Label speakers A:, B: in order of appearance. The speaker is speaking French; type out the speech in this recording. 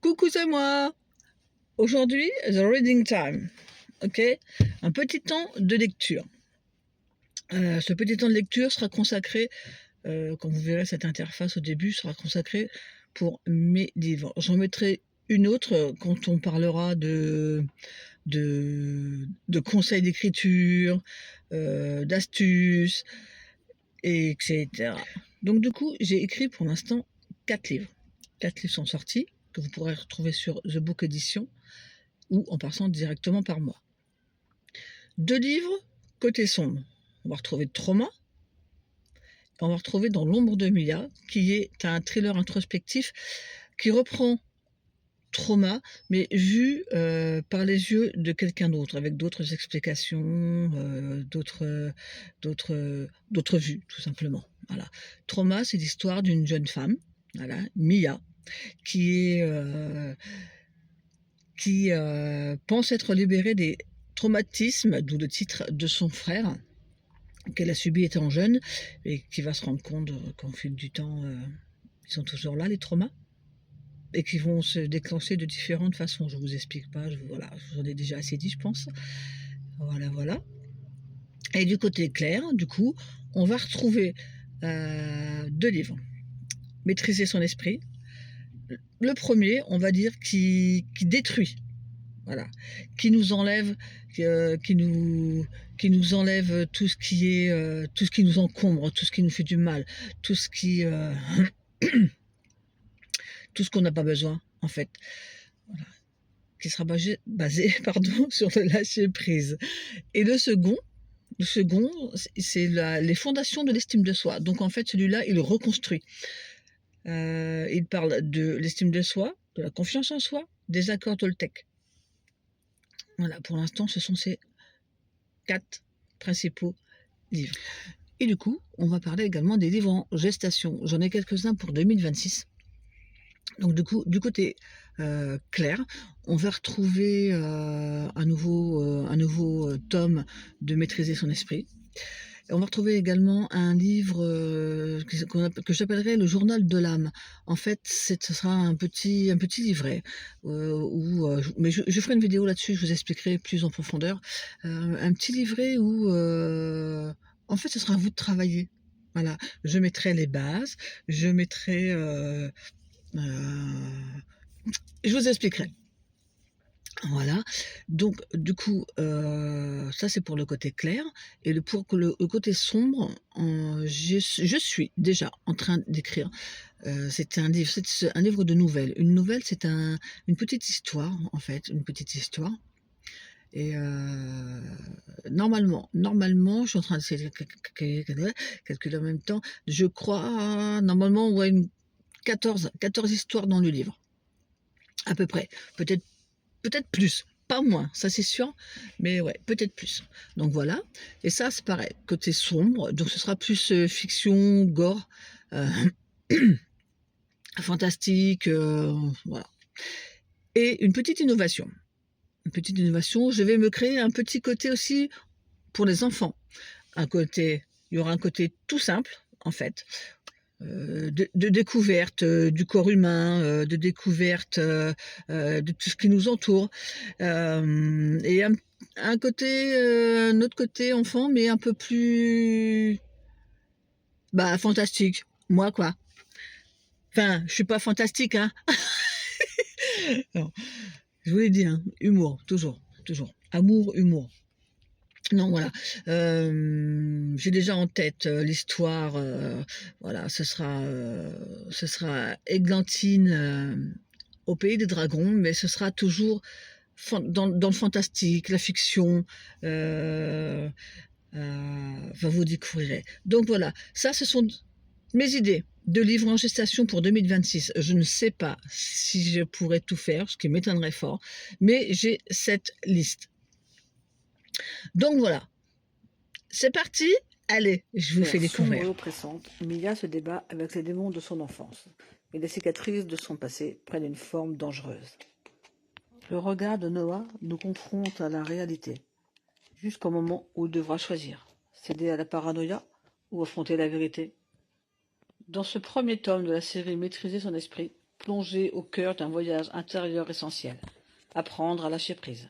A: Coucou, c'est moi. Aujourd'hui, the reading time. Ok, un petit temps de lecture. Ce petit temps de lecture sera consacré, quand vous verrez cette interface au début, sera consacré pour mes livres. J'en mettrai une autre quand on parlera de conseils d'écriture, d'astuces, etc. Donc du coup, j'ai écrit pour l'instant 4 livres. 4 livres sont sortis, que vous pourrez retrouver sur The Book Edition, ou en passant directement par moi. 2 livres, côté sombre. On va retrouver Trauma, et on va retrouver Dans l'ombre de Mia, qui est un thriller introspectif qui reprend Trauma, mais vu par les yeux de quelqu'un d'autre, avec d'autres explications, d'autres vues, tout simplement. Voilà. Trauma, c'est l'histoire d'une jeune femme, voilà, Mia, qui pense être libérée des traumatismes, d'où le titre, de son frère, qu'elle a subi étant jeune, et qui va se rendre compte qu'au fil du temps, ils sont toujours là, les traumas, et qui vont se déclencher de différentes façons. Je ne vous explique pas, voilà, je vous en ai déjà assez dit, je pense. Voilà. Et du côté clair, du coup, on va retrouver 2 livres. Maîtriser son esprit. Le premier, on va dire, qui détruit. Voilà, qui nous enlève, qui nous enlève tout ce qui est, tout ce qui nous encombre, tout ce qui nous fait du mal, tout ce qui, tout ce qu'on n'a pas besoin, en fait. Voilà. Qui sera basé pardon, sur le lâcher prise. Et le second, c'est les fondations de l'estime de soi. Donc en fait, celui-là, il reconstruit. Il parle de l'estime de soi, de la confiance en soi, des accords Toltec. Voilà, pour l'instant, ce sont ces 4 principaux livres. Et du coup, on va parler également des livres en gestation. J'en ai quelques-uns pour 2026. Donc du coup, du côté clair, on va retrouver un nouveau tome de Maîtriser son esprit. Et on va retrouver également un livre que j'appellerais le journal de l'âme. En fait, ce sera un petit livret. Mais je ferai une vidéo là-dessus, je vous expliquerai plus en profondeur. Un petit livret où, en fait, ce sera à vous de travailler. Voilà, je mettrai les bases, je mettrai... je vous expliquerai. Voilà, donc du coup, ça c'est pour le côté clair, et pour le côté sombre, je suis déjà en train d'écrire. C'est un livre de nouvelles. Une nouvelle, c'est une petite histoire, en fait, une petite histoire. Et normalement, je suis en train de calculer en même temps. Je crois, normalement, on voit 14 histoires dans le livre, à peu près. Peut-être plus, pas moins, ça c'est sûr, mais ouais, peut-être plus. Donc voilà, et ça c'est pareil, côté sombre, donc ce sera plus fiction, gore, fantastique, voilà. Et une petite innovation, je vais me créer un petit côté aussi pour les enfants. Il y aura un côté tout simple, en fait, de découverte du corps humain, de découverte de tout ce qui nous entoure, et un autre côté enfant, mais un peu plus fantastique. Moi, quoi. Enfin, je suis pas fantastique, hein. Non, je vous l'ai dit, hein, humour, toujours. Amour, humour. Non, voilà. J'ai déjà en tête l'histoire. Voilà, ce sera Églantine au pays des dragons, mais ce sera toujours dans le fantastique, la fiction. Vous découvrirez. Donc voilà, ça, ce sont mes idées de livres en gestation pour 2026. Je ne sais pas si je pourrais tout faire, ce qui m'étonnerait fort, mais j'ai cette liste. Donc voilà, c'est parti. Allez, je vous fais découvrir.
B: Sombre et oppressante, Mia se débat avec les démons de son enfance, et les cicatrices de son passé prennent une forme dangereuse. Le regard de Noah nous confronte à la réalité, jusqu'au moment où il devra choisir, céder à la paranoïa ou affronter la vérité. Dans ce premier tome de la série Maîtriser son esprit, plonger au cœur d'un voyage intérieur essentiel, apprendre à lâcher prise.